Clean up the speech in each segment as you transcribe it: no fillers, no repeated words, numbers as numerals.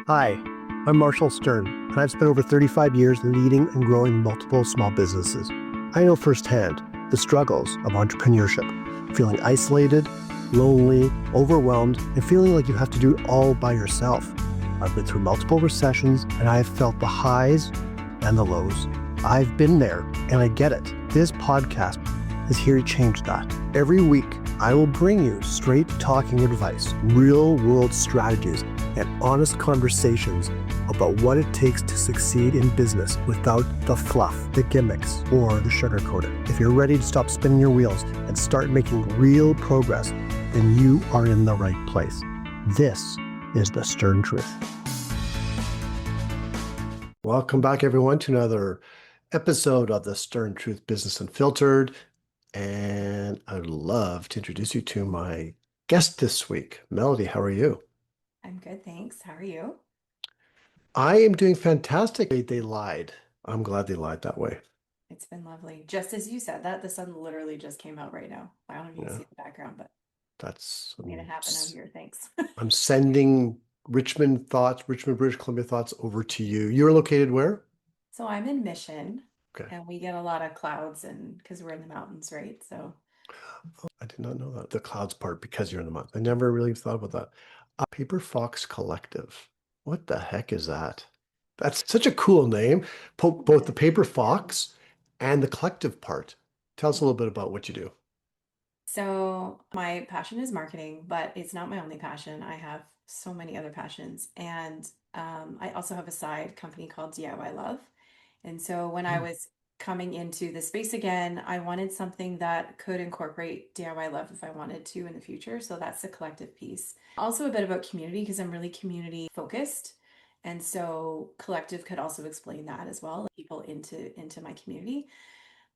Hi, I'm Marshall Stern, and I've spent over 35 years leading and growing multiple small businesses. I know firsthand the struggles of entrepreneurship, feeling isolated, lonely, overwhelmed, and feeling like you have to do it all by yourself. I've been through multiple recessions, and I have felt the highs and the lows. I've been there, and I get it. This podcast is here to change that. Every week, I will bring you straight talking advice, real world strategies, and honest conversations about what it takes to succeed in business without the fluff, the gimmicks, or the sugarcoated. If you're ready to stop spinning your wheels and start making real progress, then you are in the right place. This is the Stern Truth. Welcome back, everyone, to another episode of the Stern Truth Business Unfiltered. And I'd love to introduce you to my guest this week. Melodie, how are you? I'm good, thanks. How are you? I am doing fantastic. They lied. I'm glad they lied that way. It's been lovely. Just as you said that, the sun literally just came out right now. I don't know if you can Yeah, see the background, but that's it made it happen out here. Thanks. I'm sending Richmond, British Columbia thoughts over to you. You're located where? So I'm in Mission Okay. and we get a lot of clouds and because we're in the mountains, right? So Oh, I did not know that. The clouds part because you're in the month. I never really thought about that. Paper Fox Collective. What the heck is that? That's such a cool name. Both the Paper Fox and the collective part. Tell us a little bit about what you do. So my passion is marketing, but it's not my only passion. I have so many other passions. And I also have a side company called DIY Love. And so when I Hmm. was coming into the space again, I wanted something that could incorporate DIY love if I wanted to in the future. So that's the collective piece. Also a bit about community because I'm really community focused. And so collective could also explain that as well, like people into my community.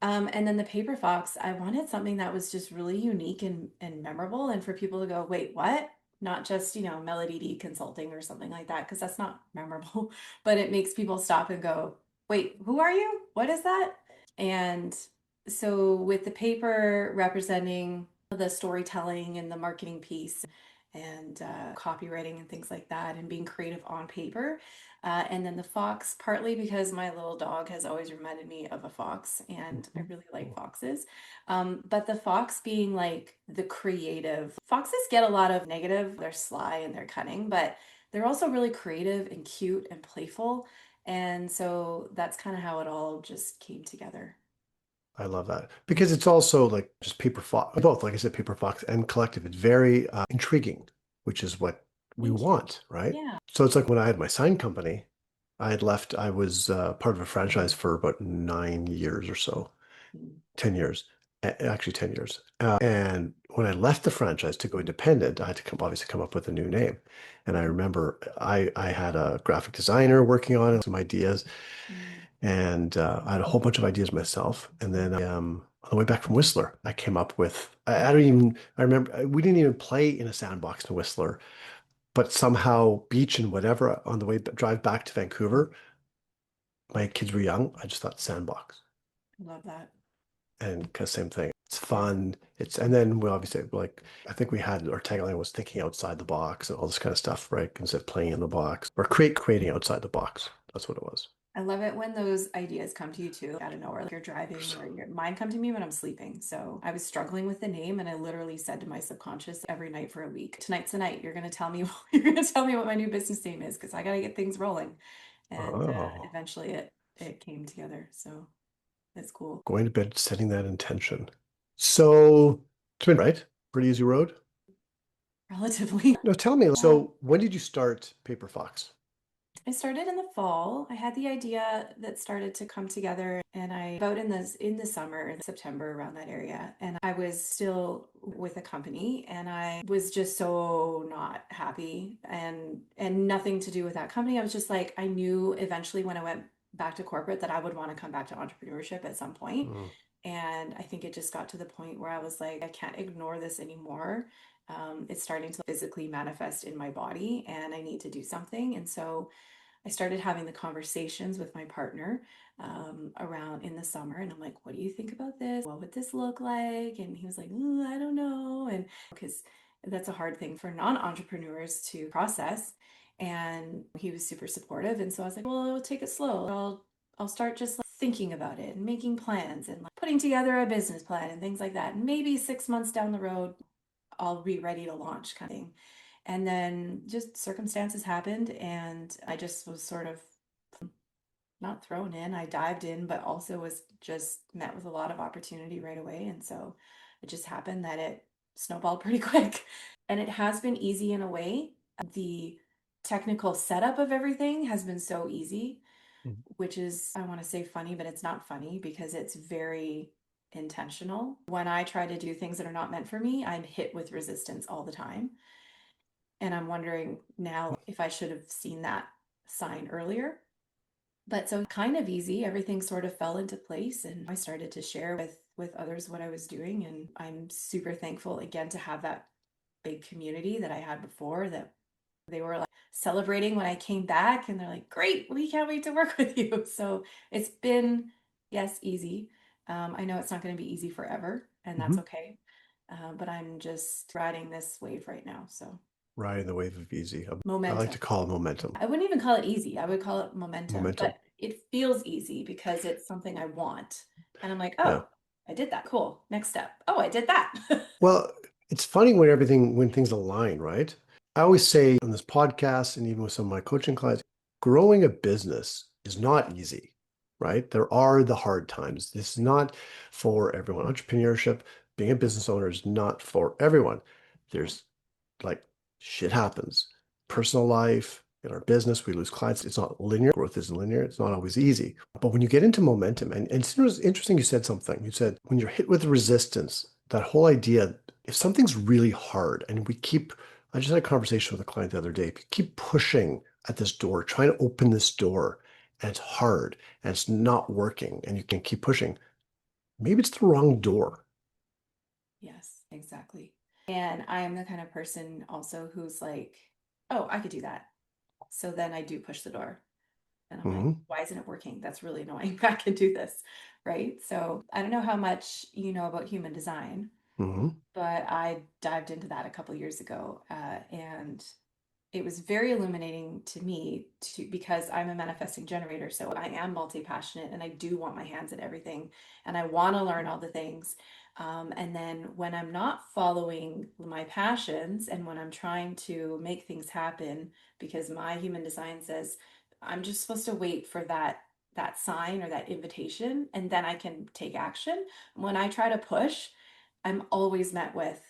And then the paper fox, I wanted something that was just really unique and memorable and for people to go, wait, what? Not just, Melody D consulting or something like that, because that's not memorable, but it makes people stop and go, wait, who are you? What is that? And so with the paper representing the storytelling and the marketing piece and copywriting and things like that and being creative on paper, and then the fox, partly because my little dog has always reminded me of a fox, and I really like foxes. But the fox being like the creative, foxes get a lot of negative, they're sly and they're cunning, but they're also really creative and cute and playful. And so that's kind of how it all just came together. I love that because it's also like just Paper Fox, both, like I said, Paper Fox and collective. It's very intriguing, which is what we Thank you. want, right? Yeah. So it's like when I had my sign company, I was part of a franchise for about 9 years or so, Mm. 10 years, actually 10 years. And when I left the franchise to go independent, I had to obviously come up with a new name. And I remember I had a graphic designer working on it, some ideas, Mm. and I had a whole bunch of ideas myself. And then on the way back from Whistler, I came up with, I don't even, I remember we didn't even play in a sandbox in Whistler, but somehow beach and whatever on the way drive back to Vancouver, my kids were young. I just thought sandbox. Love that. And because same thing, it's fun. And then we obviously like, I think we had our tagline was thinking outside the box and all this kind of stuff, right? Instead of playing in the box or creating outside the box. That's what it was. I love it when those ideas come to you too, out of nowhere. Like you're driving or mine come to me when I'm sleeping. So I was struggling with the name and I literally said to my subconscious every night for a week, tonight's the night. You're gonna tell me you're gonna tell me what my new business name is because I gotta get things rolling. And Oh, eventually it came together. So it's cool. going to bed, setting that intention. So it's been right. Pretty easy road. Relatively. No, tell me. Yeah. So when did you start Paper Fox? I started in the fall. I had the idea that started to come together and I about in the summer, in September around that area. And I was still with a company and I was just so not happy and nothing to do with that company. I was just like I knew eventually when I went back to corporate that I would want to come back to entrepreneurship at some point. Mm, And I think it just got to the point where I was like, I can't ignore this anymore. It's starting to physically manifest in my body and I need to do something. And so I started having the conversations with my partner around in the summer, and I'm like, "What do you think about this? What would this look like?" And he was like, "I don't know," and because That's a hard thing for non-entrepreneurs to process. And he was super supportive. And so I was like, well, I'll take it slow. I'll start just like thinking about it and making plans and like putting together a business plan and things like that. And maybe 6 months down the road, I'll be ready to launch kind of thing. And then just circumstances happened and I just was sort of not thrown in. I dived in, but also was just met with a lot of opportunity right away. And so it just happened that it snowballed pretty quick. And it has been easy in a way. The technical setup of everything has been so easy, Mhm. which is, I want to say funny, but it's not funny because it's very intentional. When I try to do things that are not meant for me, I'm hit with resistance all the time. And I'm wondering now if I should have seen that sign earlier. But so kind of easy, everything sort of fell into place and I started to share with others what I was doing, and I'm super thankful again to have that big community that I had before, that they were like celebrating when I came back and they're like, "Great, we can't wait to work with you." So it's been, yes, easy. I know it's not going to be easy forever, and that's Mhm. okay. But I'm just riding this wave right now. So Riding the wave of easy. I like momentum. to call it momentum. I wouldn't even call it easy. I would call it momentum, Momentum. but it feels easy because it's something I want. And I'm like, Yeah. oh, I did that. Cool. Next step. Oh, I did that. Well, it's funny when things align, right? I always say on this podcast and even with some of my coaching clients, growing a business is not easy, right? There are the hard times. This is not for everyone. Entrepreneurship, being a business owner is not for everyone. There's like shit happens. Personal life, in our business, we lose clients. It's not linear. Growth isn't linear. It's not always easy. But when you get into momentum, and it was interesting you said something. You said when you're hit with resistance, that whole idea, if something's really hard and I just had a conversation with a client the other day, if you keep pushing at this door, trying to open this door, and it's hard and it's not working, and you can keep pushing, maybe it's the wrong door. Yes, exactly. And I am the kind of person also who's like, oh, I could do that. So then I do push the door. And I'm like, Hmm. why isn't it working? That's really annoying. I can do this. Right. So I don't know how much you know about human design, Hmm. but I dived into that a couple years ago. And it was very illuminating to me because I'm a manifesting generator. So I am multi-passionate and I do want my hands in everything and I want to learn all the things. And then when I'm not following my passions and when I'm trying to make things happen because my human design says I'm just supposed to wait for that sign or that invitation and then I can take action. When I try to push, I'm always met with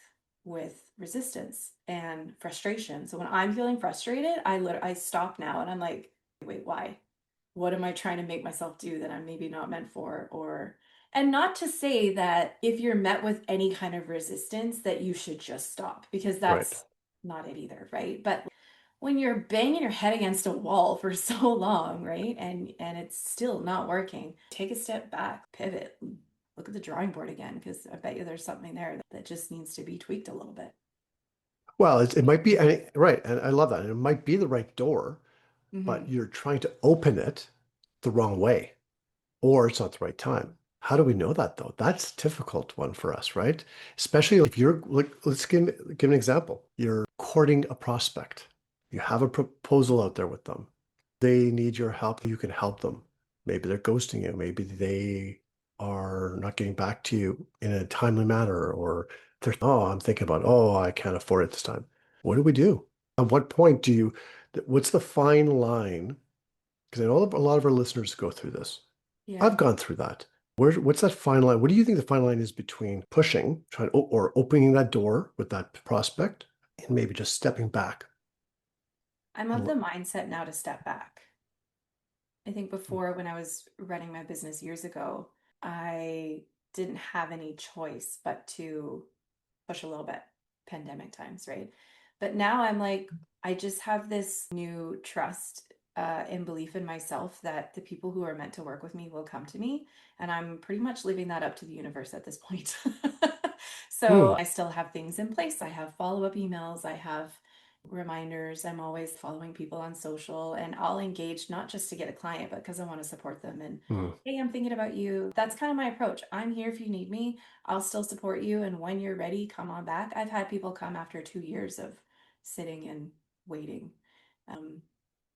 resistance and frustration. So when I'm feeling frustrated, I stop now and I'm like, wait, why? What am I trying to make myself do that I'm maybe not meant for? Or and not to say that if you're met with any kind of resistance that you should just stop because Right. that's not it either, right? But when you're banging your head against a wall for so long, right? And it's still not working, take a step back, pivot, look at the drawing board again because I bet you there's something there that just needs to be tweaked a little bit. Well, it might be, right. And I love that. And it might be the right door, but Hmm. you're trying to open it the wrong way, or it's not the right time. How do we know that though? That's a difficult one for us, right? Especially if you're like, let's give an example. You're courting a prospect. You have a proposal out there with them. They need your help. You can help them. Maybe they're ghosting you. Maybe they are not getting back to you in a timely manner, or oh, I'm thinking about, oh, I can't afford it this time. What do we do? At what point what's the fine line? Because I know a lot of our listeners go through this. Yeah. I've gone through that. What's that fine line? What do you think the fine line is between pushing, or opening that door with that prospect, and maybe just stepping back? I'm of And the mindset now to step back. I think before, when I was running my business years ago, I didn't have any choice but to push a little bit, pandemic times, right? But now I'm like, I just have this new trust and belief in myself that the people who are meant to work with me will come to me. And I'm pretty much leaving that up to the universe at this point. So hmm, I still have things in place. I have follow up emails. I have, reminders. I'm always following people on social, and I'll engage not just to get a client, but because I want to support them. And Mm. hey, I'm thinking about you. That's kind of my approach. I'm here if you need me. I'll still support you. And when you're ready, come on back. I've had people come after 2 years of sitting and waiting. Um,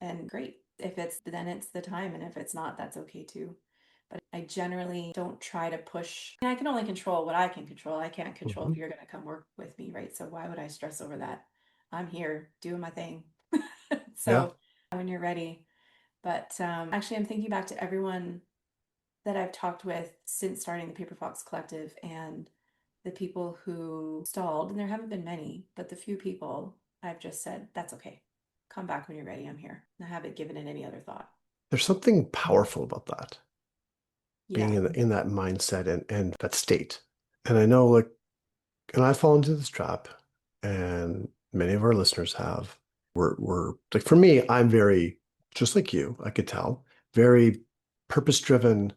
and great. If it's then it's the time. And if it's not, that's okay too. But I generally don't try to push. I can only control what I can control. I can't control if Mhm. you're going to come work with me, right? So why would I stress over that? I'm here doing my thing. Yeah. So when you're ready. But actually, I'm thinking back to everyone that I've talked with since starting the Paper Fox Collective and the people who stalled, and there haven't been many, but the few people I've just said, that's okay. Come back when you're ready. I'm here. I haven't given it any other thought. There's something powerful about that, being Yeah. in that mindset and that state. And I know, like, and I fall into this trap, and many of our listeners have. We're like, for me, I'm very, just like you, I could tell, very purpose driven.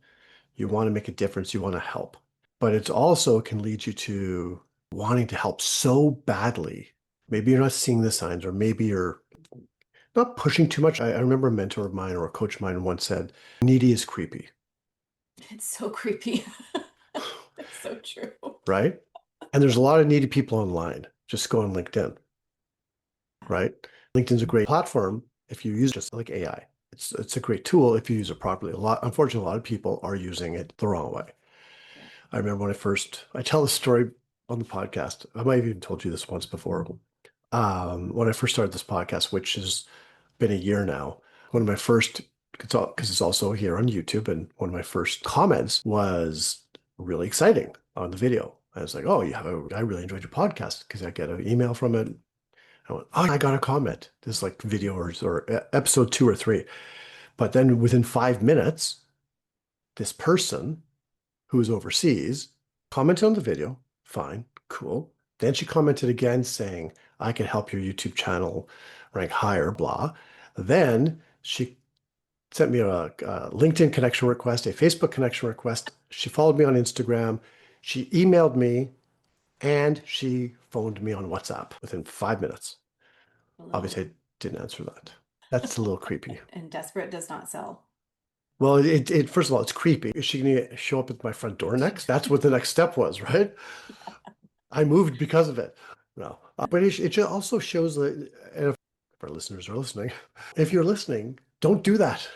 You want to make a difference, you want to help. But it also can lead you to wanting to help so badly. Maybe you're not seeing the signs, or maybe you're not pushing too much. I remember a mentor of mine or a coach of mine once said, needy is creepy, It's so creepy. It's so true. right? And there's a lot of needy people online. Just go on LinkedIn, right? LinkedIn's a great platform if you use it, just like AI. It's a great tool if you use it properly. Unfortunately, a lot of people are using it the wrong way. Yeah. I remember when I tell this story on the podcast. I might have even told you this once before. When I first started this podcast, which has been a year now, one of my first, because it's also here on YouTube, and one of my first comments was really exciting on the video. I was like, oh, yeah, I really enjoyed your podcast, because I get an email from it. I went, oh, I got a comment. This is like video or episode 2 or 3. But then within 5 minutes, this person who was overseas commented on the video. Fine, cool. Then she commented again saying, I can help your YouTube channel rank higher, blah. Then she sent me a LinkedIn connection request, a Facebook connection request. She followed me on Instagram. She emailed me, and she phoned me on WhatsApp within 5 minutes. A little. Obviously, I didn't answer that. That's a little creepy. And desperate does not sell. Well, it first of all, it's creepy. Is she going to show up at my front door next? That's what the next step was, right? I moved because of it. No, but it also shows that, and if our listeners are listening, if you're listening, don't do that.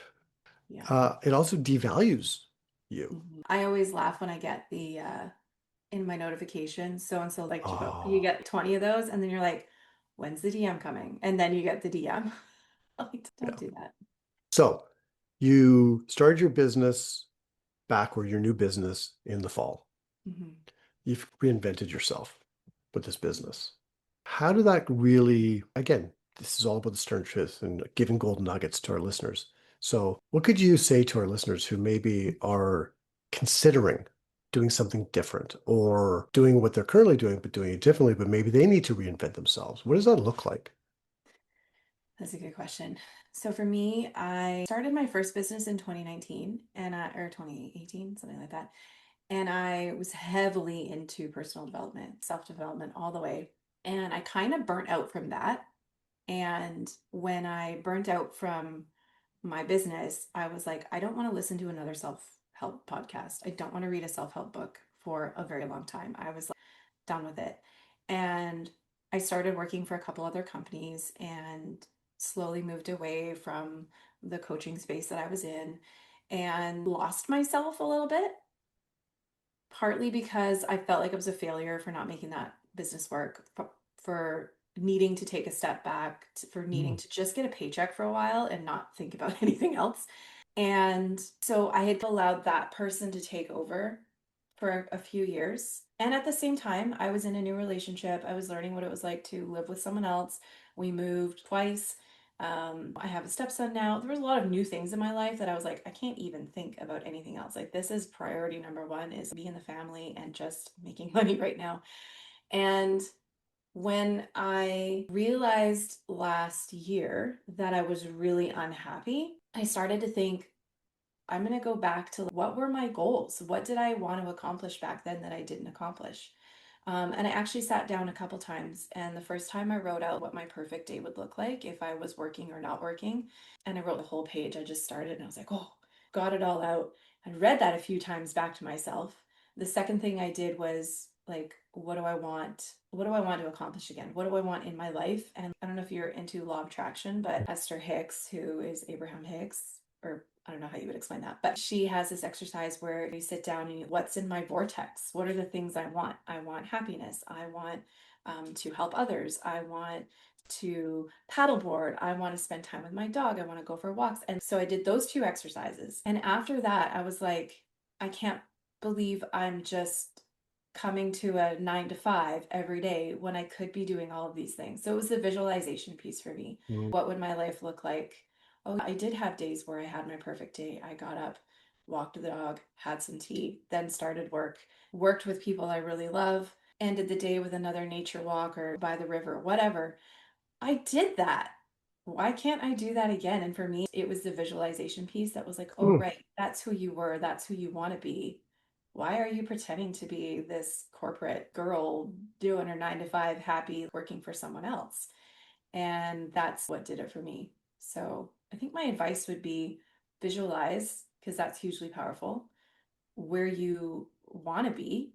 Yeah. It also devalues you. I always laugh when I get the in my notifications, so and so liked your book. You Oh, get 20 of those, and then you're like, when's the DM coming? And then you get the DM. Like, don't yeah. do that. So you started your business back, or your new business, in the fall. Mhm. You've reinvented yourself with this business. How did that really, again, this is all about the stern truth and giving gold nuggets to our listeners. So, what could you say to our listeners who maybe are considering doing something different, or doing what they're currently doing, but doing it differently, but maybe they need to reinvent themselves? What does that look like? That's a good question. So for me, I started my first business in 2019 or 2018, something like that. And I was heavily into personal development, self-development all the way. And I kind of burnt out from that. And when I burnt out from my business, I was like, I don't want to listen to another self-help podcast. I don't want to read a self-help book for a very long time. I was like, done with it. And I started working for a couple other companies and slowly moved away from the coaching space that I was in and lost myself a little bit, partly because I felt like I was a failure for not making that business work, for needing to take a step back, for needing Mm. to just get a paycheck for a while and not think about anything else. And so I had allowed that person to take over for a few years. And at the same time, I was in a new relationship. I was learning what it was like to live with someone else. We moved twice. I have a stepson now. There was a lot of new things in my life that I was like, I can't even think about anything else. Like, this is priority number one, is me and the family and just making money right now. And when I realized last year that I was really unhappy, I started to think, I'm going to go back to what were my goals? What did I want to accomplish back then that I didn't accomplish? And I actually sat down a couple times, and the first time I wrote out what my perfect day would look like if I was working or not working. And I wrote the whole page. I just started and I was like, oh, got it all out. I read that a few times back to myself. The second thing I did was like, what do I want? What do I want to accomplish again? What do I want in my life? And I don't know if you're into law of attraction, but Esther Hicks, who is Abraham Hicks, or I don't know how you would explain that, but she has this exercise where you sit down and what's in my vortex? What are the things I want? I want happiness. I want to help others. I want to paddleboard. I want to spend time with my dog. I want to go for walks. And so I did those two exercises. And after that, I was like, I can't believe I'm just coming to a 9 to 5 every day when I could be doing all of these things. So it was the visualization piece for me. Mm. What would my life look like? Oh, I did have days where I had my perfect day. I got up, walked the dog, had some tea, then started work, worked with people I really love, ended the day with another nature walk or by the river, whatever. I did that. Why can't I do that again? And for me, it was the visualization piece that was like, oh, Mm. right, that's who you were. That's who you want to be. Why are you pretending to be this corporate girl doing her 9 to 5, happy, working for someone else? And that's what did it for me. So I think my advice would be visualize, because that's hugely powerful, where you want to be.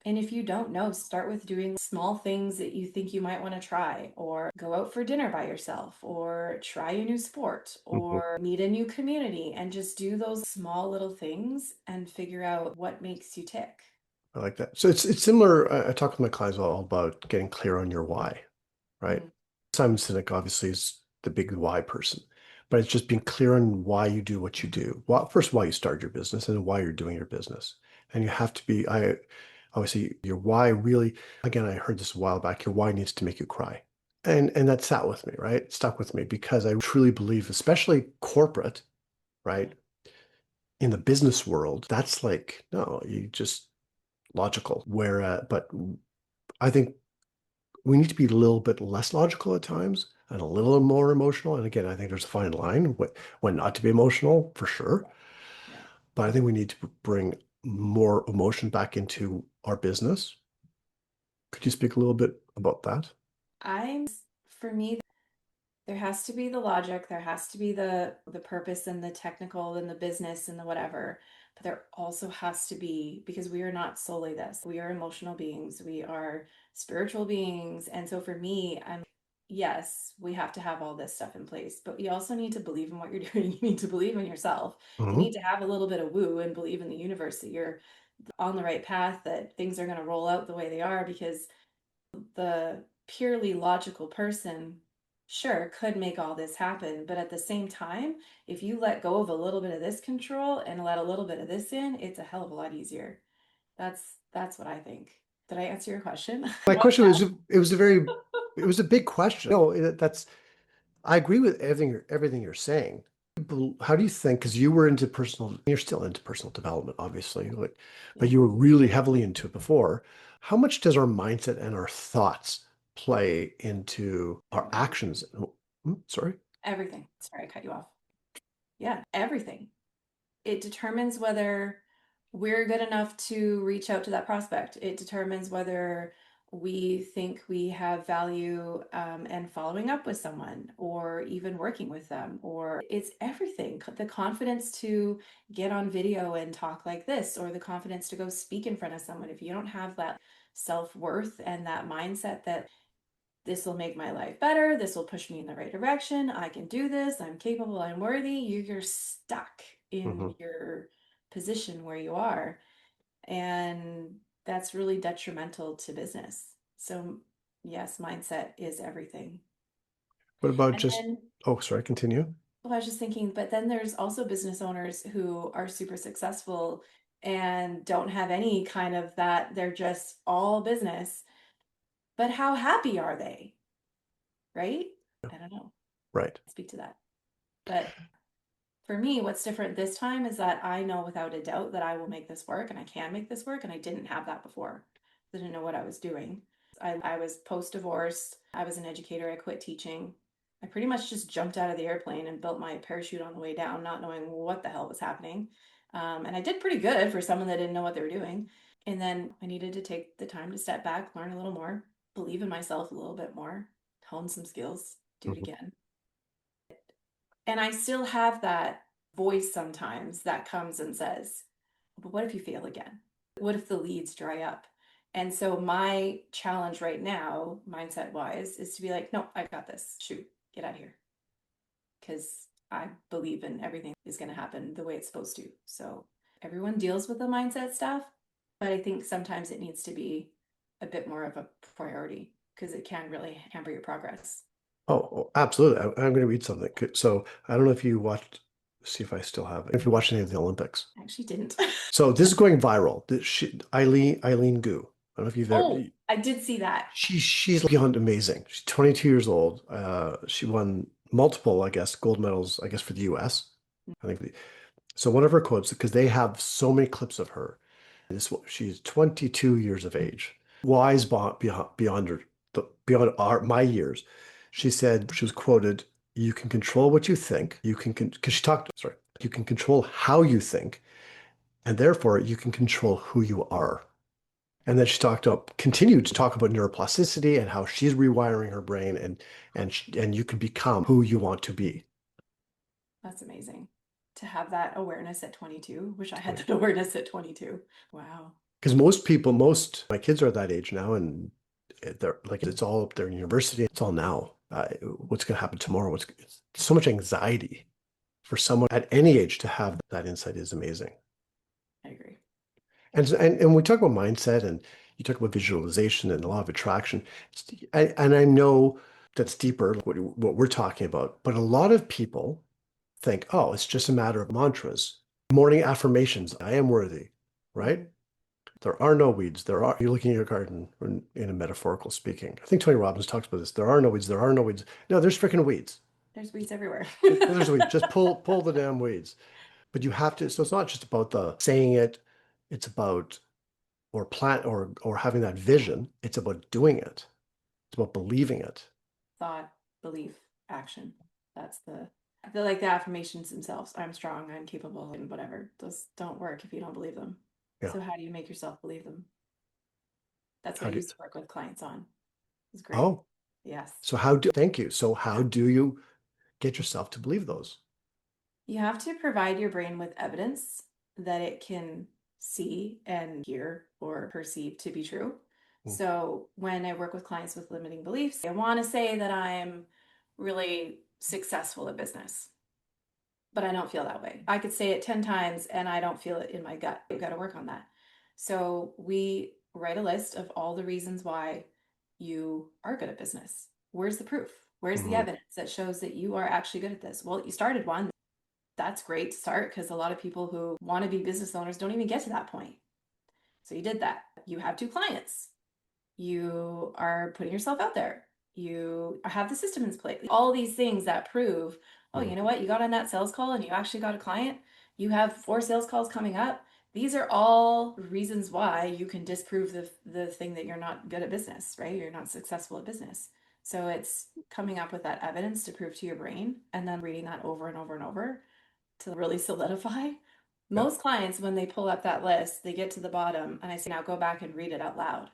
And if you don't know, start with doing small things that you think you might want to try, or go out for dinner by yourself, or try a new sport, Mhm. or meet a new community, and just do those small little things and figure out what makes you tick. I like that. So it's similar. I talk with my clients all about getting clear on your why, right? Mhm. Simon Sinek obviously is the big why person, but it's just being clear on why you do what you do. Well, first, why you started your business and why you're doing your business. And you have to be, I obviously your why really, again, I heard this a while back, your why needs to make you cry. And that sat with me, right? It stuck with me because I truly believe, especially corporate, right? In the business world, that's like, no, you just logical. Where, but I think we need to be a little bit less logical at times and a little more emotional. And again, I think there's a fine line when not to be emotional for sure. Yeah. But I think we need to bring more emotion back into our business. Could you speak a little bit about that? I'm, for me, there has to be the logic, there has to be the purpose and the technical and the business and the whatever. But there also has to be, because we are not solely this. We are emotional beings, we are spiritual beings. And so for me, I'm yes, we have to have all this stuff in place, but you also need to believe in what you're doing. You need to believe in yourself. You Hmm. need to have a little bit of woo and believe in the universe that you're on the right path, that things are going to roll out the way they are, because the purely logical person, sure, could make all this happen. But at the same time, if you let go of a little bit of this control and let a little bit of this in, it's a hell of a lot easier. That's what I think. Did I answer your question? My question was, it was a big question. No, that's, I agree with everything you're saying. How do you think, because you were into you're still into personal development, obviously, like, but Yeah. you were really heavily into it before. How much does our mindset and our thoughts play into our actions? Hmm, sorry. Everything. Sorry, I cut you off. Yeah, everything. It determines whether we're good enough to reach out to that prospect. It determines whether we think we have value and following up with someone or even working with them, or it's everything. The confidence to get on video and talk like this, or the confidence to go speak in front of someone. If you don't have that self-worth and that mindset that this will make my life better, this will push me in the right direction, I can do this, I'm capable, I'm worthy, you're stuck Hmm. in your position where you are. And that's really detrimental to business. So, yes, mindset is everything. What about And just, then, oh, sorry, continue. well, I was just thinking, but then there's also business owners who are super successful and don't have any kind of that, they're just all business. But how happy are they? Right? I don't know. Right. Speak to that. But for me, what's different this time is that I know without a doubt that I will make this work and I can make this work. And I didn't have that before. I didn't know what I was doing. I was post divorce. I was an educator. I quit teaching. I pretty much just jumped out of the airplane and built my parachute on the way down, not knowing what the hell was happening. And I did pretty good for someone that didn't know what they were doing. And then I needed to take the time to step back, learn a little more, believe in myself a little bit more, hone some skills, do it Mhm. again. And I still have that voice sometimes that comes and says, but what if you fail again? What if the leads dry up? And so my challenge right now, mindset wise, is to be like, no, I got this. Shoot, get out of here. Because I believe in everything is going to happen the way it's supposed to. So everyone deals with the mindset stuff, but I think sometimes it needs to be a bit more of a priority because it can really hamper your progress. Oh, absolutely. I'm going to read something. So I don't know if you watched, see if I still have it. If you watched any of the Olympics. I actually didn't. So this is going viral. Eileen Gu. I don't know if you've ever, Oh, I did see that. she's beyond amazing. She's 22 years old. She won multiple, I guess, gold medals, I guess, for the US. I think so. One of her quotes, because they have so many clips of her. She's 22 years of age, wise beyond her, beyond my years. She said, she was quoted, "You can control what you think. You can, because she talked, sorry, you can control how you think, and therefore you can control who you are." And then she continued to talk about neuroplasticity and how she's rewiring her brain, and you can become who you want to be. That's amazing to have that awareness at 22. Wish I had 20. that awareness at 22. Wow. Because most my kids are that age now, and they're like, it's all up there in university. It's all now. What's going to happen tomorrow? It's so much anxiety for someone at any age to have that insight is amazing. I agree. And we talk about mindset, and you talk about visualization and the law of attraction. And I know that's deeper, what we're talking about. But a lot of people think, oh, it's just a matter of mantras, morning affirmations. I am worthy, right? Mhm. There are no weeds. You're looking at your garden in a metaphorical speaking. I think Tony Robbins talks about this. There are no weeds. There are no weeds. No, there's freaking weeds. There's weeds everywhere. There's weeds. Just pull the damn weeds. But you have to. So it's not just about the saying it. It's about or plant or having that vision. It's about doing it. It's about believing it. Thought, belief, action. That's the like the affirmations themselves. I'm strong, I'm capable, and whatever. Those don't work if you don't believe them. Yeah. So how do you make yourself believe them? That's what How I do? used to work with clients on. It's great. Oh, Yes. so how do? Thank you. So how Yeah. do you get yourself to believe those? You have to provide your brain with evidence that it can see and hear or perceive to be true. Mm. So when I work with clients with limiting beliefs, I want to say that I'm really successful at business, but I don't feel that way. I could say it 10 times and I don't feel it in my gut. We've got to work on that. So we write a list of all the reasons why you are good at business. Where's the proof? Where's the Mhm. evidence that shows that you are actually good at this? Well, you started one. That's great to start because a lot of people who want to be business owners don't even get to that point. So you did that. You have two clients. You are putting yourself out there. You have the system in place. All these things that prove, oh, you Mhm. know what? You got on that sales call and you actually got a client. You have 4 sales calls coming up. These are all reasons why you can disprove the thing that you're not good at business, right? You're not successful at business. So it's coming up with that evidence to prove to your brain and then reading that over and over and over to really solidify. Yeah. Most clients, when they pull up that list, they get to the bottom and I say, now go back and read it out loud.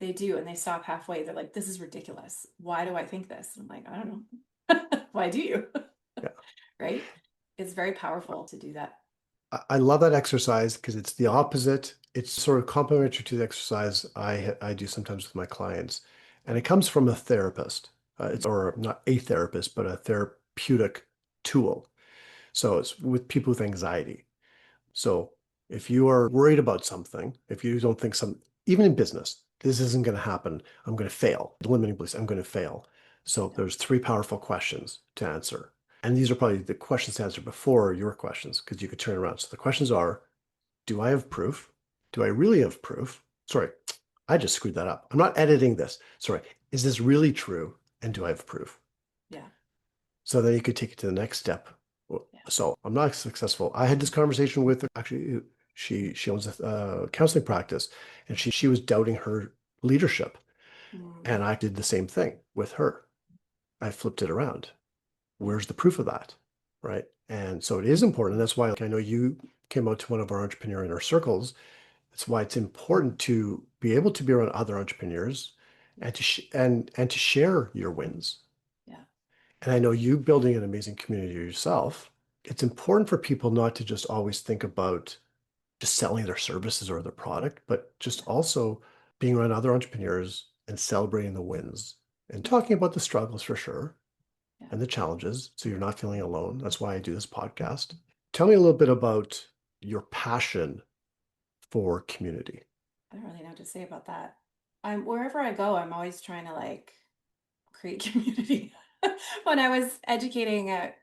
They do, and they stop halfway. They're like, this is ridiculous. Why do I think this? And I'm like, I don't know. Why do you? Yeah. Right? It's very powerful to do that. I love that exercise because it's the opposite. It's sort of complementary to the exercise I do sometimes with my clients, and it comes from a therapist. It's or not a therapist, but a therapeutic tool. So it's with people with anxiety. So if you are worried about something, if you don't think even in business, this isn't going to happen, I'm going to fail. The limiting beliefs, I'm going to fail. So Yeah. there's three powerful questions to answer. And these are probably the questions to answer before your questions, because you could turn around. So the questions are, do I have proof? Do I really have proof? Sorry, I just screwed that up. I'm not editing this. Sorry. Is this really true? And do I have proof? Yeah. So then you could take it to the next step. Yeah. So I'm not successful. I had this conversation with actually she owns a counseling practice, and she was doubting her leadership, Mm. and I did the same thing with her. I flipped it around. Where's the proof of that, right? And so it is important. And that's why, like, I know you came out to one of our entrepreneur inner circles. That's why it's important to be able to be around other entrepreneurs Yeah. and to share your wins. Yeah. And I know you building an amazing community yourself. It's important for people not to just always think about just selling their services or their product, but just Yeah. also being around other entrepreneurs and celebrating the wins and Yeah. talking about the struggles for sure Yeah. and the challenges. So you're not feeling alone. That's why I do this podcast. Tell me a little bit about your passion for community. I don't really know what to say about that. I'm wherever I go, I'm always trying to like create community. When I was educating at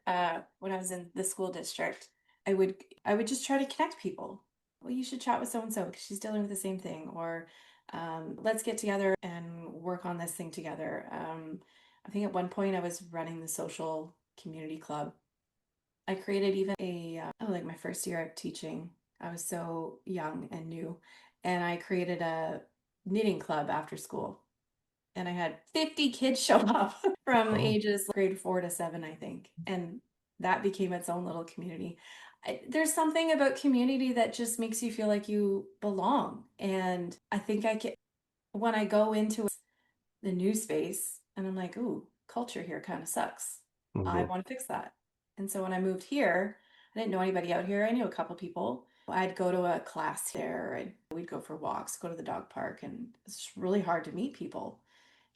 when I was in the school district, I would just try to connect people. Well, you should chat with so and so because she's dealing with the same thing, or let's get together and work on this thing together. I think at one point I was running the social community club. I created even a oh, like my first year of teaching. I was so young and new, and I created a knitting club after school, and I had 50 kids show up from Oh, ages grade 4 to 7, I think. And that became its own little community. There's something about community that just makes you feel like you belong. And I think I can, when I go into the new space and I'm like, ooh, culture here kind of sucks. I mhm. want to fix that. And so when I moved here, I didn't know anybody out here. I knew a couple people. I'd go to a class there and we'd go for walks, go to the dog park, and it's really hard to meet people.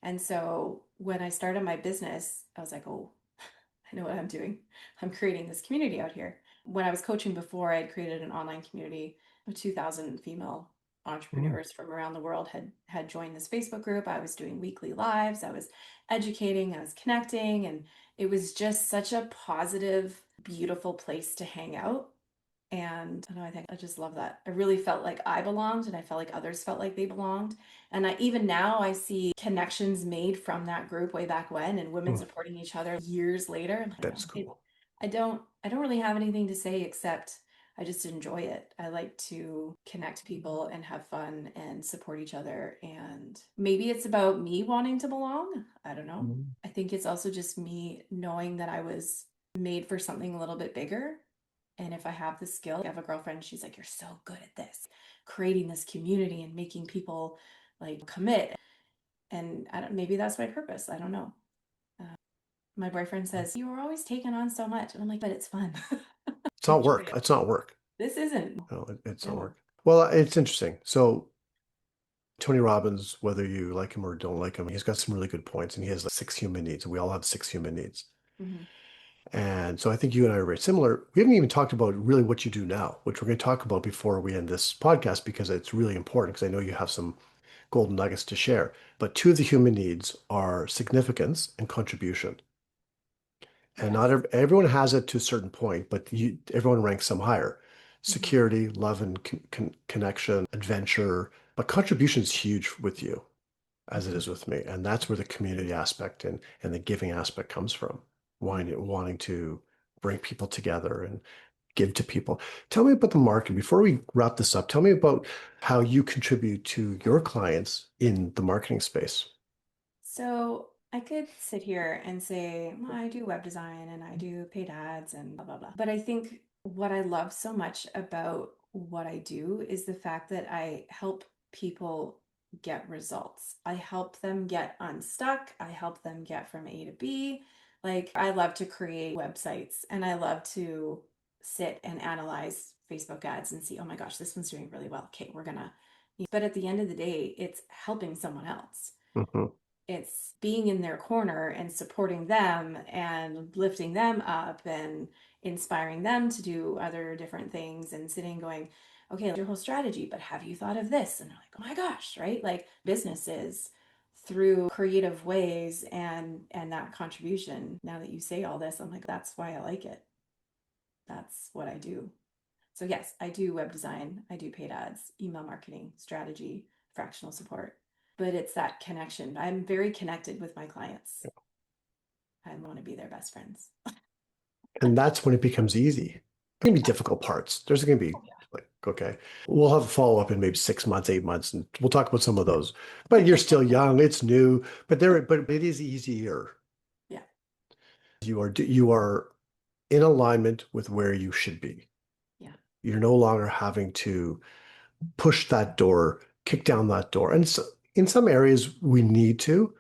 And so when I started my business, I was like, oh, I know what I'm doing. I'm creating this community out here. When I was coaching before, I had created an online community of 2,000 female Mm. entrepreneurs from around the world had joined this Facebook group. I was doing weekly lives. I was educating, I was connecting, and it was just such a positive, beautiful place to hang out. And I don't know, I think I just love that. I really felt like I belonged and I felt like others felt like they belonged. And even now I see connections made from that group way back when and women Mm. supporting each other years later. And I don't That's know. cool. I don't really have anything to say except I just enjoy it. I like to connect people and have fun and support each other. And maybe it's about me wanting to belong. I don't know. Mm. I think it's also just me knowing that I was made for something a little bit bigger, and if I have the skill, I have a girlfriend, she's like, you're so good at this, creating this community and making people like commit. And I don't, maybe that's my purpose. I don't know. Uh, my boyfriend says, you are always taking on so much. And I'm like, but it's fun. It's not Enjoy work. it. It's not work. This isn't. No, it's not No. work. Well, it's interesting. So Tony Robbins, whether you like him or don't like him, he's got some really good points, and he has like 6 human needs. We all have 6 human needs. Hmm. And so I think you and I are very similar. We haven't even talked about really what you do now, which we're going to talk about before we end this podcast because it's really important because I know you have some golden nuggets to share. But two of the human needs are significance and contribution. And not Yes. everyone has it to a certain point, but everyone ranks some higher. Hmm. Security, love and connection, adventure, but contribution is huge with you, as it is with me. And that's where the community aspect and the giving aspect comes from, Yeah. wanting to bring people together and give to people. Tell me about the market. Before we wrap this up, tell me about how you contribute to your clients in the marketing space. So I could sit here and say, well, I do web design and I do paid ads and blah, blah, blah. But I think what I love so much about what I do is the fact that I help people get results. I help them get unstuck. I help them get from A to B. Like, I love to create websites and I love to sit and analyze Facebook ads and see, oh my gosh, this one's doing really well. Okay, we're gonna. But at the end of the day, it's helping someone else. Mhm. It's being in their corner and supporting them and lifting them up and inspiring them to do other different things and sitting going, okay, your whole strategy, but have you thought of this? And they're like, oh my gosh, right? Like businesses through creative ways and that contribution. Now that you say all this, I'm like, that's why I like it. That's what I do. So yes, I do web design, I do paid ads, email marketing, strategy, fractional support. But it's that connection. I'm very connected with my clients. I want to be their best friends. And that's when it becomes easy. There's going to be difficult parts. There's going to be Oh, yeah. like, okay, we'll have a follow up in maybe 6 months, 8 months, and we'll talk about some of those. But you're still young, it's new, but it is easier. Yeah. You are in alignment with where you should be. Yeah. You're no longer having to push that door, kick down that door. And so in some areas we need to,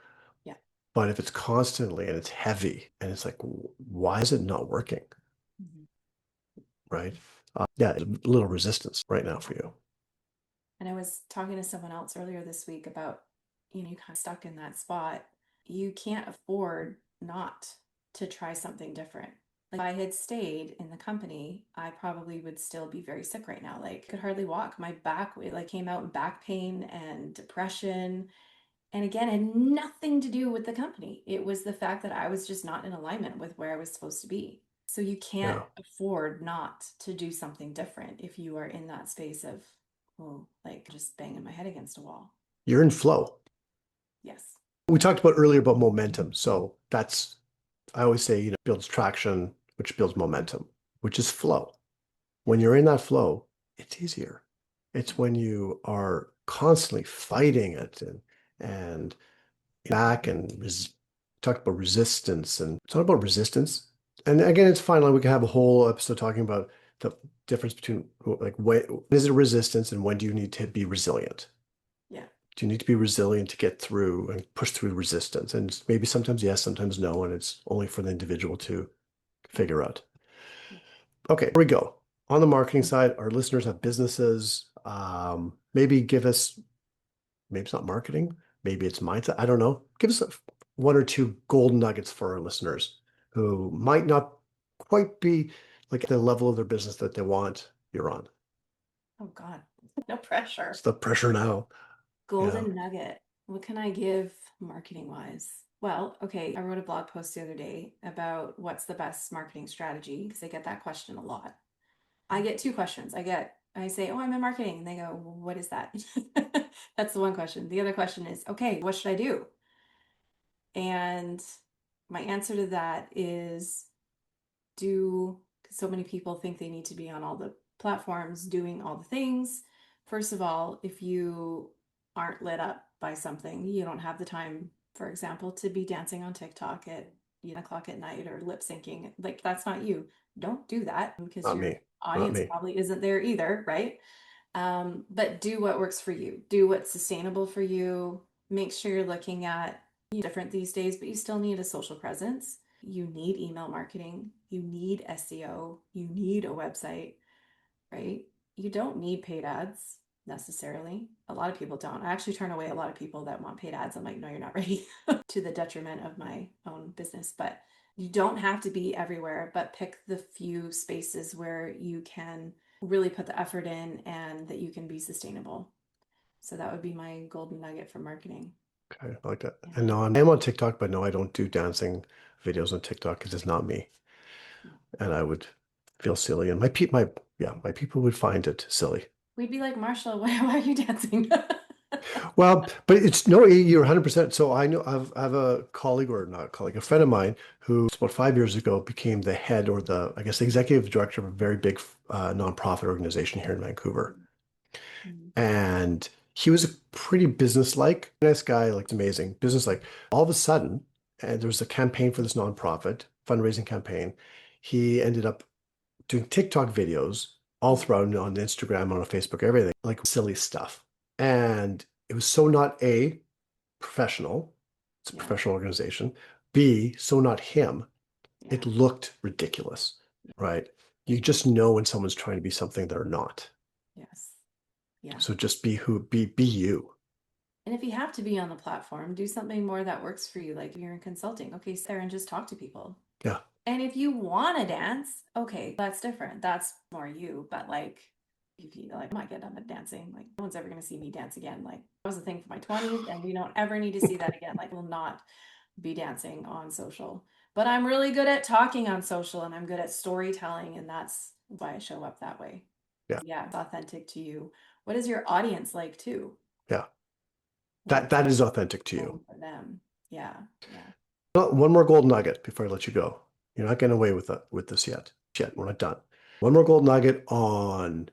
Yeah. but if it's constantly and it's heavy and it's like, why is it not working? Mhm. Right? Yeah, a little resistance right now for you. And I was talking to someone else earlier this week about, you kind of stuck in that spot. You can't afford not to try something different. Like, if I had stayed in the company, I probably would still be very sick right now. Like, I could hardly walk. My back, it like came out in back pain and depression. And again, it had nothing to do with the company. It was the fact that I was just not in alignment with where I was supposed to be. So you can't Yeah. afford not to do something different if you are in that space of, well, like just banging my head against a wall. You're in flow. Yes. We talked about earlier about momentum. So that's, I always say, builds traction, which builds momentum, which is flow. When Yes. you're in that flow, it's easier. It's Yeah. when you are constantly fighting it and back and talk about resistance, and it's not about resistance. And again, it's fine. Like we can have a whole episode talking about the difference between like when is it resistance and when do you need to be resilient? Yeah. Do you need to be resilient to get through and push through resistance? And maybe sometimes yes, sometimes no, and it's only for the individual to figure out. Yeah. Okay, here we go. On the marketing side, our listeners have businesses. Maybe give us, maybe it's not marketing, maybe it's mindset. I don't know. Give us one or two golden nuggets for our listeners who might not quite be like at the level of their business that they want. You're on. Oh God. No pressure. It's the pressure now. Yeah. Golden nugget. What can I give marketing wise? Well, okay, I wrote a blog post the other day about what's the best marketing strategy because I get that question a lot. I get two questions. I say, oh, I'm in marketing. And they go, what is that? That's the one question. The other question is, okay, what should I do? And my answer to that is do, so many people think they need to be on all the platforms doing all the things. First of all, if you aren't lit up by something, you don't have the time, for example, to be dancing on TikTok at 1 o'clock at night or lip syncing. Like, that's not you. Don't do that because Not your me. Not audience me. probably isn't there either, right? But do what works for you. Do what's sustainable for you. Make sure you're looking at different these days, but you still need a social presence. You need email marketing. You need SEO. You need a website, right? You don't need paid ads necessarily. A lot of people don't. I actually turn away a lot of people that want paid ads. I'm like, no, you're not ready to the detriment of my own business. But you don't have to be everywhere, but pick the few spaces where you can really put the effort in and that you can be sustainable. So that would be my golden nugget for marketing. Okay, I like that. Yeah. And no, I'm on TikTok, but no, I don't do dancing videos on TikTok because it's not me. No. And I would feel silly. And my people would find it silly. We'd be like, Marshall, why are you dancing? Well, but it's no, you're 100%. So I have a colleague or not a colleague, a friend of mine who about 5 years ago became the head or I guess, the executive director of a very big nonprofit organization here in Vancouver. Mm. And he was a pretty business-like, nice guy, like amazing, business-like. All of a sudden, and there was a campaign for this nonprofit, fundraising campaign. He ended up doing TikTok videos all Mm. throughout on Instagram, on Facebook, everything, like silly stuff. And it was so not A, professional, it's a Yeah. professional organization, B, so not him. It Yeah. looked ridiculous, right? You just know when someone's trying to be something they're not. Yes. Yeah. So just be you. And if you have to be on the platform, do something more that works for you. Like you're in consulting, okay, sit there and just talk to people. Yeah. And if you want to dance, okay, that's different. That's more you. But like, if you like, I might get done with dancing. Like, no one's ever going to see me dance again. Like, that was a thing for my 20s, and we don't ever need to see that again. Like, we'll not be dancing on social. But I'm really good at talking on social, and I'm good at storytelling, and that's why I show up that way. Yeah. Yeah, it's authentic to you. What is your audience like too? Yeah. What That is authentic to you. home for them? Yeah, yeah. One more gold nugget before I let you go. You're not getting away with this yet. We're not done. One more gold nugget on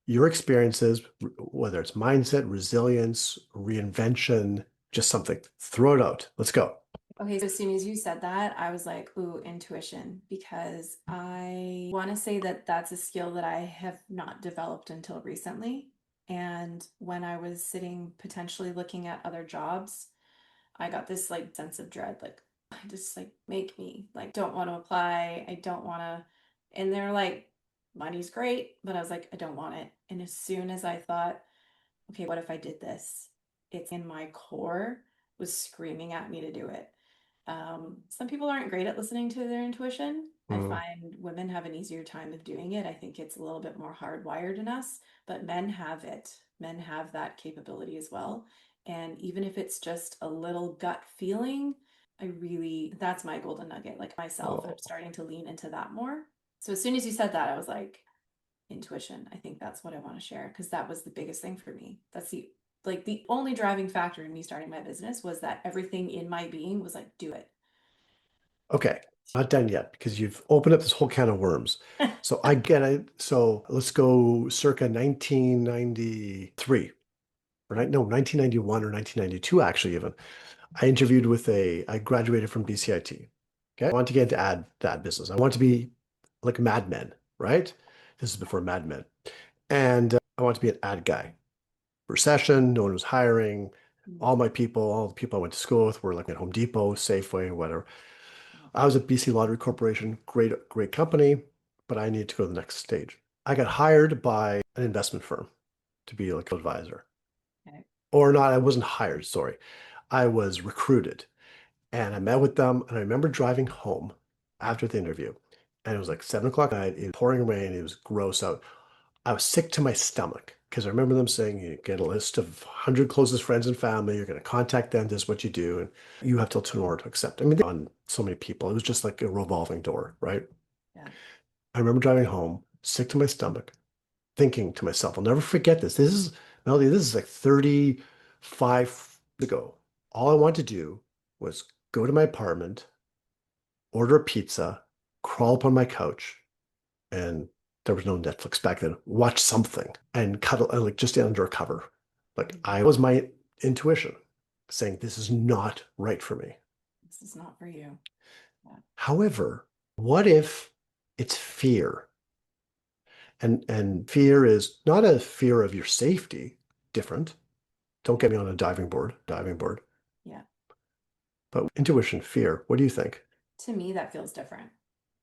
your experiences, whether it's mindset, resilience, reinvention, just something. Throw it out. Let's go. Okay, so as soon as you said that, I was like, ooh, intuition, because I want to say that that's a skill that I have not developed until recently. And when I was sitting potentially looking at other jobs, I got this like sense of dread, like I just like make me like don't want to apply. I don't want to. And they're like, money's great, but I was like, I don't want it. And as soon as I thought, okay, what if I did this? It's in my core was screaming at me to do it. Some people aren't great at listening to their intuition. I Mm. find women have an easier time of doing it. I think it's a little bit more hardwired in us, but men have it. Men have that capability as well. And even if it's just a little gut feeling, that's my golden nugget. Like myself, I'm Oh, starting to lean into that more. So as soon as you said that, I was like, intuition. I think that's what I want to share because that was the biggest thing for me. That's the only driving factor in me starting my business was that everything in my being was like, do it. okay. Not done yet because you've opened up this whole can of worms. So I get it. So let's go circa 1993 or no, 1991 or 1992, actually, even. I graduated from BCIT. Okay. I wanted to get into ad business. I want to be like Mad Men, right? This is before Mad Men. And I want to be an ad guy. Recession, no one was hiring. All the people I went to school with were like at Home Depot, Safeway, whatever. I was at BC Lottery Corporation, great company, but I needed to go to the next stage. I got hired by an investment firm to be like an advisor. Okay. Or not, I wasn't hired, sorry. I was recruited. And I met with them, and I remember driving home after the interview. And it was like 7 o'clock at night, it was pouring rain, it was gross out. I was sick to my stomach because I remember them saying you get a list of 100 closest friends and family, you're going to contact them, this is what you do, and you have till tomorrow to accept. I mean, on so many people, it was just like a revolving door, right? Yeah. I remember driving home, sick to my stomach, thinking to myself, I'll never forget this. This is, Melody, this is like 35 ago. All I wanted to do was go to my apartment, order a pizza, crawl up on my couch, and there was no Netflix back then. Watch something and cuddle and like just under a cover. Like I was my intuition saying this is not right for me. This is not for you. Yeah. However, what if it's fear? And fear is not a fear of your safety, different. Don't get me on a diving board. Yeah. But intuition, fear, what do you think? To me, that feels different.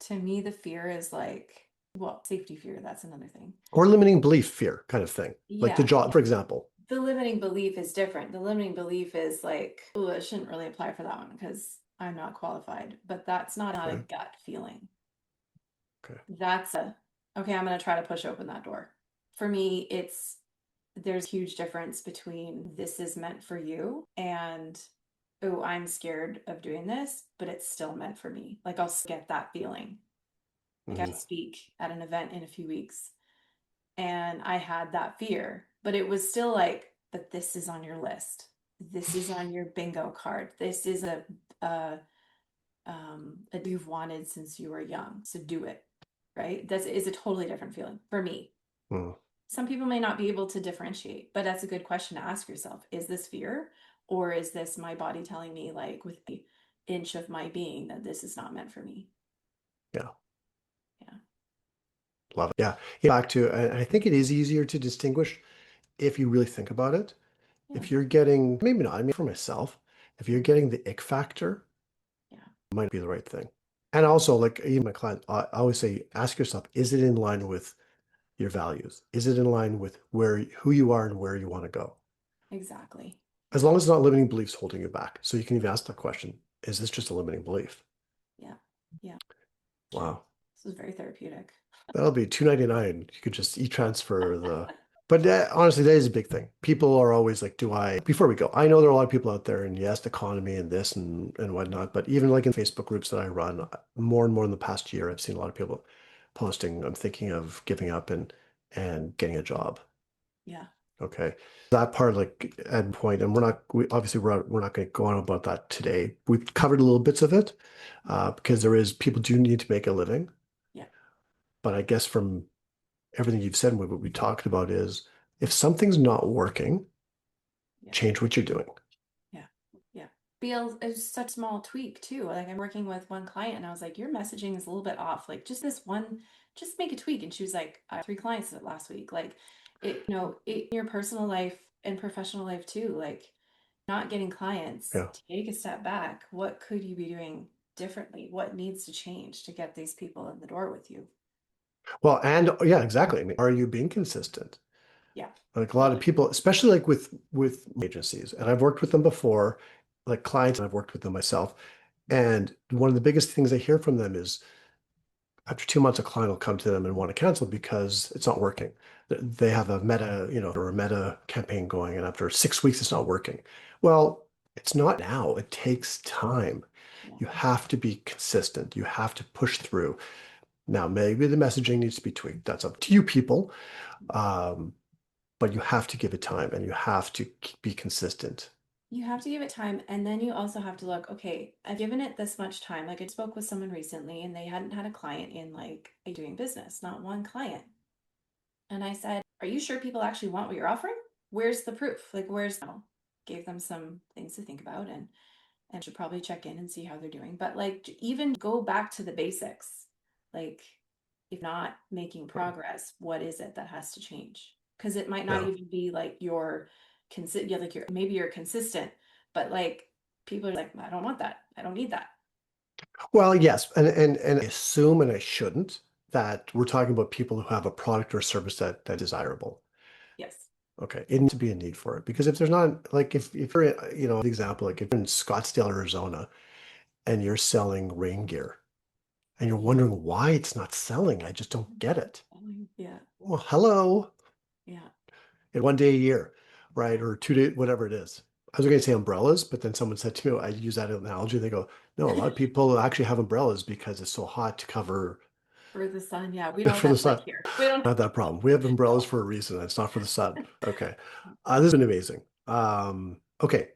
To me, the fear is like, well, safety fear, that's another thing. Or limiting belief fear kind of thing. Like the Yeah. job, for example. The limiting belief is different. The limiting belief is like, oh, I shouldn't really apply for that one because I'm not qualified. But that's not a Okay. gut feeling. Okay. That's okay, I'm going to try to push open that door. For me, there's a huge difference between this is meant for you and, oh, I'm scared of doing this, but it's still meant for me. Like I'll get that feeling. Like I Mhm. speak at an event in a few weeks and I had that fear, but it was still like, but this is on your list. This is on your bingo card. This is a you've wanted since you were young. So do it. Right? That is a totally different feeling for me. Mm. Some people may not be able to differentiate, but that's a good question to ask yourself. Is this fear or is this my body telling me, like, with the inch of my being, that this is not meant for me? Yeah. Yeah. Love it. Yeah. Back to, I think it is easier to distinguish if you really think about it. Yeah. If you're getting, maybe not, I mean, for myself, if you're getting the ick factor, Yeah. it might be the right thing. And also, like even my client, I always say, ask yourself, is it in line with your values? Is it in line with who you are and where you want to go? Exactly. As long as it's not limiting beliefs holding you back. So you can even ask the question, is this just a limiting belief? Yeah. Yeah. True. Wow. This was very therapeutic. That'll be 299. You could just e-transfer the. But honestly, that is a big thing. People are always like, do I, before we go, I know there are a lot of people out there and yes, the economy and this and whatnot, but even like in Facebook groups that I run, more and more in the past year, I've seen a lot of people posting, I'm thinking of giving up and getting a job. Yeah. Okay. That part, like at point, and we're not going to go on about that today. We've covered little bits of it because people do need to make a living. Yeah. But I guess from everything you've said and what we talked about is if something's not working, Yeah. change what you're doing. Yeah. Yeah. Feels it's such a small tweak too. Like I'm working with one client and I was like, your messaging is a little bit off. Like just this one, just make a tweak. And she was like, I had 3 clients last week. Like In your personal life and professional life too, like not getting clients, Yeah. take a step back. What could you be doing differently? What needs to change to get these people in the door with you? Well, and yeah, exactly. I mean, are you being consistent? Yeah, Like a lot of totally. people, especially like with agencies, and I've worked with them before, like clients, and I've worked with them myself. And one of the biggest things I hear from them is after 2 months, a client will come to them and want to cancel because it's not working. They have a meta, or a meta campaign going, and after 6 weeks, it's not working. Well, it's not now. It takes time. Yeah. You have to be consistent. You have to push through. Now, maybe the messaging needs to be tweaked. That's up to you people. Um, but you have to give it time and you have to be consistent. You have to give it time. And then you also have to look, okay, I've given it this much time. Like I spoke with someone recently and they hadn't had a client in like doing business, not one client. And I said, are you sure people actually want what you're offering? Where's the proof? Like, where's no? Gave them some things to think about and should probably check in and see how they're doing. But like, even go back to the basics. Like, if not making progress, what is it that has to change? Because it might not Yeah. even be like yeah, like maybe you're consistent, but like people are like, I don't want that. I don't need that. Well, yes, and I assume, and I shouldn't, that we're talking about people who have a product or service that desirable. Yes. Okay, it needs to be a need for it because if there's not, like, if you're, the example, like if you're in Scottsdale, Arizona, and you're selling rain gear, and you're wondering why it's not selling, I just don't get it. Yeah. Well, hello, Yeah. in one day a year, right, or 2 days, whatever it is. I was going to say umbrellas, but then someone said to me, I use that analogy. They go, no, a lot of people actually have umbrellas because it's so hot to cover For the sun. Yeah. We don't have for the that like sun. here. We don't Not that problem. We have umbrellas know. for a reason. It's not for the sun. Okay. This has been amazing. Okay.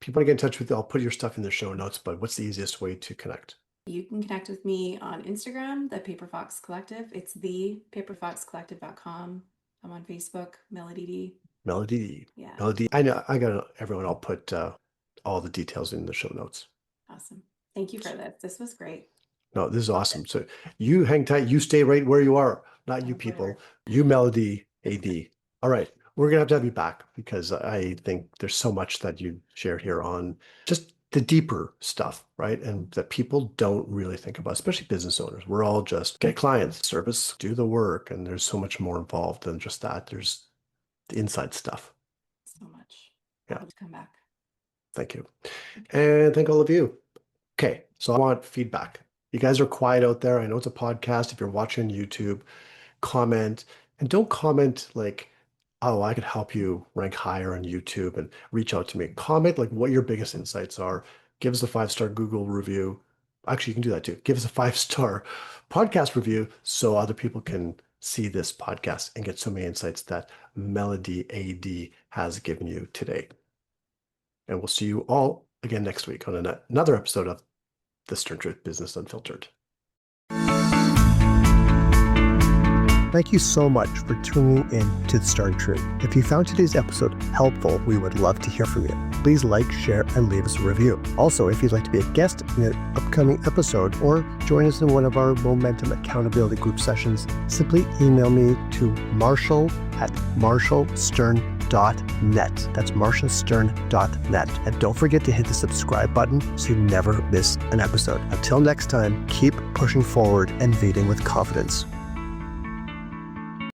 People want to get in touch with you. I'll put your stuff in the show notes, but what's the easiest way to connect? You can connect with me on Instagram, the Paper Fox Collective. It's thepaperfoxcollective.com. I'm on Facebook, Melodie D. Melody. Yeah. Melody. I know. I got everyone. I'll put all the details in the show notes. Awesome. Thank you for this. This was great. No, this is Loved awesome. it. So you hang tight. You stay right where you are, not you Oh, for people. sure. You Melody AD. All right. We're gonna have to have you back because I think there's so much that you shared here on just the deeper stuff, right? And that people don't really think about, especially business owners. We're all just get clients, service, do the work, and there's so much more involved than just that. There's the inside stuff. So much. Yeah. I'll come back. Thank you. Okay. And thank all of you. Okay, so I want feedback. You guys are quiet out there. I know it's a podcast. If you're watching YouTube, comment and don't comment like, oh, I could help you rank higher on YouTube and reach out to me. Comment like what your biggest insights are. Give us a 5-star Google review. Actually, you can do that too. Give us a 5-star podcast review so other people can see this podcast and get so many insights that Melody AD has given you today. And we'll see you all again next week on another episode of The Stern Truth Business Unfiltered. Thank you so much for tuning in to The Stern Truth. If you found today's episode helpful, we would love to hear from you. Please like, share, and leave us a review. Also, if you'd like to be a guest in an upcoming episode or join us in one of our Momentum Accountability Group sessions, simply email me to marshall@marshallstern.net. That's marshallstern.net. And don't forget to hit the subscribe button so you never miss an episode. Until next time, keep pushing forward and leading with confidence.